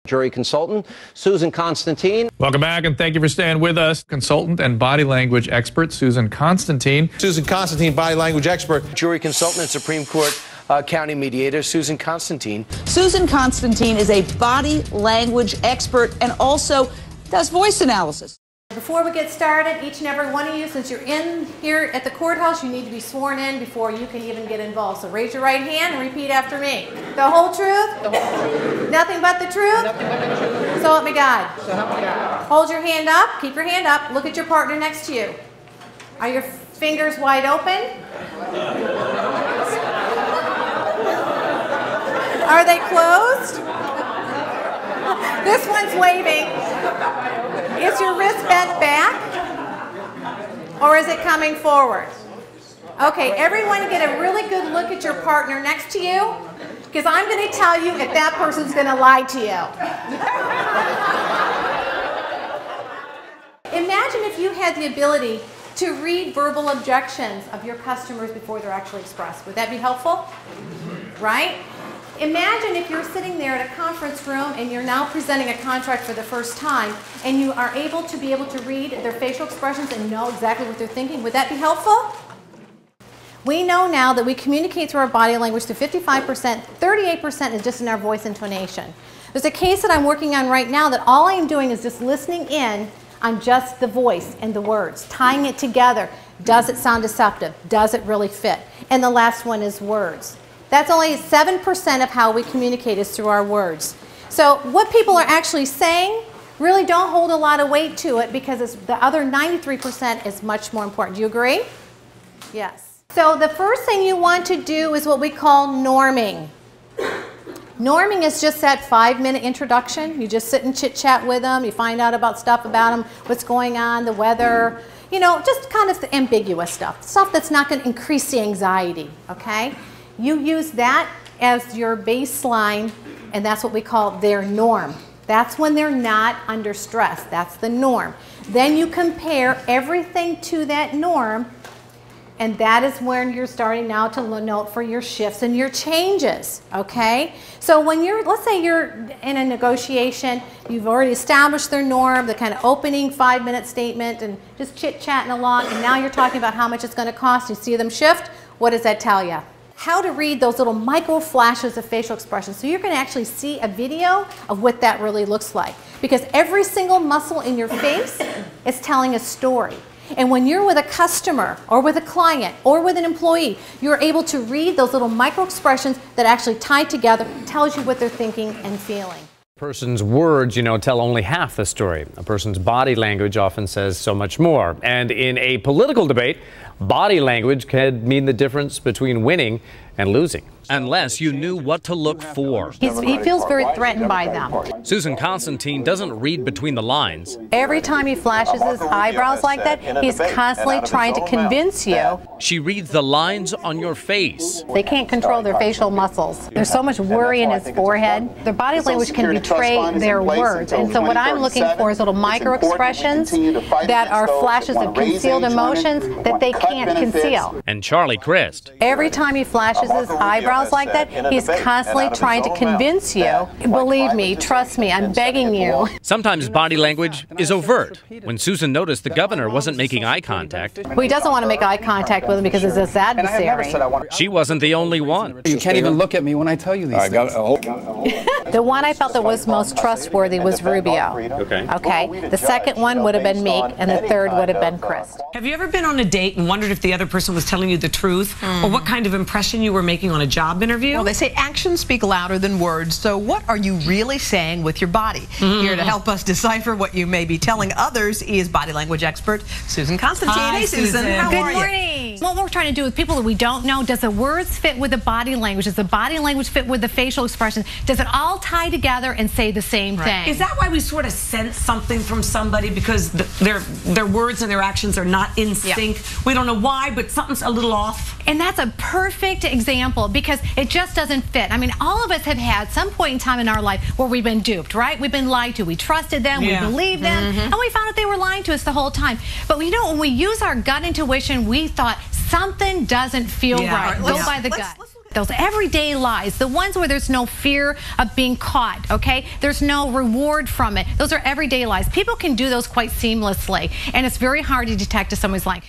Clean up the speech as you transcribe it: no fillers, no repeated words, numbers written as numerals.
Jury consultant Susan Constantine. Welcome back, and thank you for staying with us. Consultant and body language expert Susan Constantine. Susan Constantine, body language expert. Jury consultant and Supreme Court County Mediator Susan Constantine. Susan Constantine is a body language expert and also does voice analysis. Before we get started, each and every one of you, since you're in here at the courthouse, you need to be sworn in before you can even get involved. So raise your right hand and repeat after me. The whole truth? The whole truth. Nothing but the truth? Nothing but the truth. So help me God. So help me God. Hold your hand up. Keep your hand up. Look at your partner next to you. Are your fingers wide open? Are they closed? This one's waving. Is your wrist bent back? Or is it coming forward? Okay, everyone get a really good look at your partner next to you, because I'm going to tell you if that person's going to lie to you. Imagine if you had the ability to read verbal objections of your customers before they're actually expressed. Would that be helpful? Right? Imagine if you're sitting there at a conference room and you're now presenting a contract for the first time and you are able to read their facial expressions and know exactly what they're thinking. Would that be helpful? We know now that we communicate through our body language to 55%, 38% is just in our voice intonation. There's a case that I'm working on right now that all I'm doing is just listening in on just the voice and the words, tying it together. Does it sound deceptive? Does it really fit? And the last one is words. That's only 7% of how we communicate is through our words. So what people are actually saying really don't hold a lot of weight to it, because the other 93% is much more important. Do you agree? Yes. So the first thing you want to do is what we call norming. Norming is just that 5-minute introduction. You just sit and chit-chat with them. You find out about stuff about them, what's going on, the weather, you know, just kind of the ambiguous stuff. Stuff that's not going to increase the anxiety, okay? You use that as your baseline, and that's what we call their norm. That's when they're not under stress. That's the norm. Then you compare everything to that norm, and that is when you're starting now to note for your shifts and your changes, okay? So when let's say you're in a negotiation, you've already established their norm, the kind of opening 5-minute statement, and just chit-chatting along, and now you're talking about how much it's going to cost. You see them shift. What does that tell you? How to read those little micro flashes of facial expression. So you're going to actually see a video of what that really looks like, because every single muscle in your face is telling a story. And when you're with a customer or with a client or with an employee, you're able to read those little micro expressions that actually tie together, tells you what they're thinking and feeling. A person's words, tell only half the story. A person's body language often says so much more. And in a political debate, body language can mean the difference between winning and losing. Unless you knew what to look for. He feels very threatened by them. Susan Constantine doesn't read between the lines. Every time he flashes his eyebrows like that, he's constantly trying to convince you. She reads the lines on your face. They can't control their facial muscles. There's so much worry in his forehead. Their body language can betray their words. And so what I'm looking for is little micro expressions that are flashes of concealed emotions that they can't conceal. And Charlie Crist. Every time he flashes his eyebrows like that, he's constantly trying to convince you. Believe me, trust me, I'm begging you. Sometimes body language is overt. When Susan noticed the governor wasn't making eye contact. Well, he doesn't want to make eye contact with him because it's his adversary. She wasn't the only one. You can't even look at me when I tell you these things. The one I felt that was most trustworthy was Rubio. Okay. The second one would have been Meek, and the third would have been Crist. Have you ever been on a date and wondered if the other person was telling you the truth, or what kind of impression you were making on a job interview? Well, they say actions speak louder than words, so what are you really saying with your body? Here to help us decipher what you may be telling others is body language expert Susan Constantine. Hi, hey, Susan. How are you? Good morning. What we're trying to do with people that we don't know, does the words fit with the body language? Does the body language fit with the facial expression? Does it all tie together and say the same thing? Is that why we sort of sense something from somebody, because their words and their actions are not in sync? We don't know why, but something's a little off. And that's a perfect example, because it just doesn't fit. I mean, all of us have had some point in time in our life where we've been duped, right? We've been lied to. We trusted them, we believed them, and we found out they were lying to us the whole time. But when we use our gut intuition, we thought something doesn't feel right. Go by the gut. Those everyday lies, the ones where there's no fear of being caught, okay? There's no reward from it. Those are everyday lies. People can do those quite seamlessly, and it's very hard to detect if someone's lying.